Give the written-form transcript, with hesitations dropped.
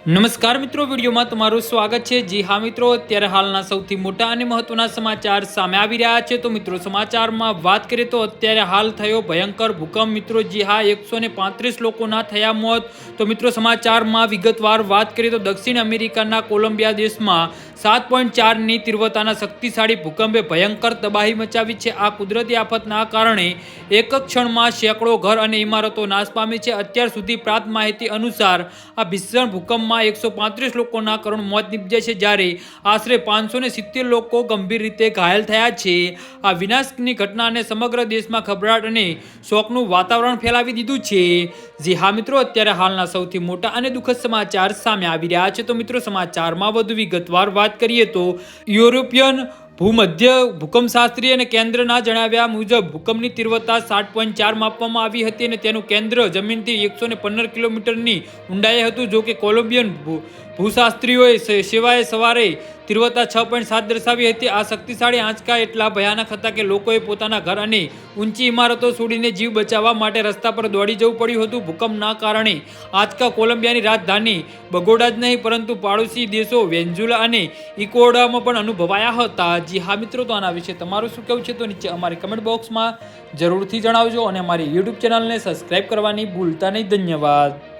નમસ્કાર મિત્રો, વિડીયોમાં તમારું સ્વાગત છે। જી હા મિત્રો, અત્યારે હાલના સૌથી મોટા અને મહત્વના સમાચાર સામે આવી રહ્યા છે। તો મિત્રો, સમાચારમાં વાત કરીએ તો અત્યારે હાલ થયો ભયંકર ભૂકંપ। મિત્રો જી હા, 135 લોકોના થયા મોત। તો મિત્રો, સમાચારમાં વિગતવાર વાત કરીએ તો દક્ષિણ અમેરિકાના કોલંબિયા દેશમાં 7.4ની તીવ્રતાના શક્તિશાળી ભૂકંપે ભયંકર તબાહી મચાવી છે। આ કુદરતી આફતના કારણે એક ક્ષણમાં સેંકડો ઘર અને ઇમારતો નાશ પામી છે। અત્યાર સુધી પ્રાપ્ત માહિતી અનુસાર આ ભીષણ ભૂકંપમાં 135 લોકોના કરુણ મોત નિપજ્યા છે, જ્યારે આશરે 570 લોકો ગંભીર રીતે ઘાયલ થયા છે। આ વિનાશની ઘટનાને સમગ્ર દેશમાં ગભરાટ અને શોકનું વાતાવરણ ફેલાવી દીધું છે। જી હા મિત્રો, અત્યારે હાલના સૌથી મોટા અને દુઃખદ સમાચાર સામે આવી રહ્યા છે। તો મિત્રો, સમાચારમાં વધુ વિગતવાર વાત કરીએ તો યુરોપિયન ભૂમધ્ય ભૂકંપશાસ્ત્રી અને કેન્દ્રના જણાવ્યા મુજબ ભૂકંપની તીવ્રતા 7.4 માપવામાં આવી હતી અને તેનું કેન્દ્ર જમીનથી 115 કિલોમીટરની ઊંડાઈએ હતું। જો કે કોલંબિયન ભૂશાસ્ત્રીઓએ સવારે તીવ્રતા 6.7 દર્શાવી હતી। આ શક્તિશાળી આંચકા એટલા ભયાનક હતા કે લોકોએ પોતાના ઘર અને ઊંચી ઇમારતો છોડીને જીવ બચાવવા માટે રસ્તા પર દોડી જવું પડ્યું હતું। ભૂકંપના કારણે આંચકા કોલંબિયાની રાજધાની બગોડા જ નહીં પરંતુ પાડોશી દેશો વેનેઝુએલા અને ઇક્વાડોરમાં પણ અનુભવાયા હતા। જી હા મિત્રો, તો આના વિશે તમારું શું કહેવું છે તો નીચે અમારી કમેન્ટ બોક્સમાં જરૂરથી જણાવજો અને અમારી યુટ્યુબ ચેનલને સબસ્ક્રાઈબ કરવાની ભૂલતા નહીં। ધન્યવાદ।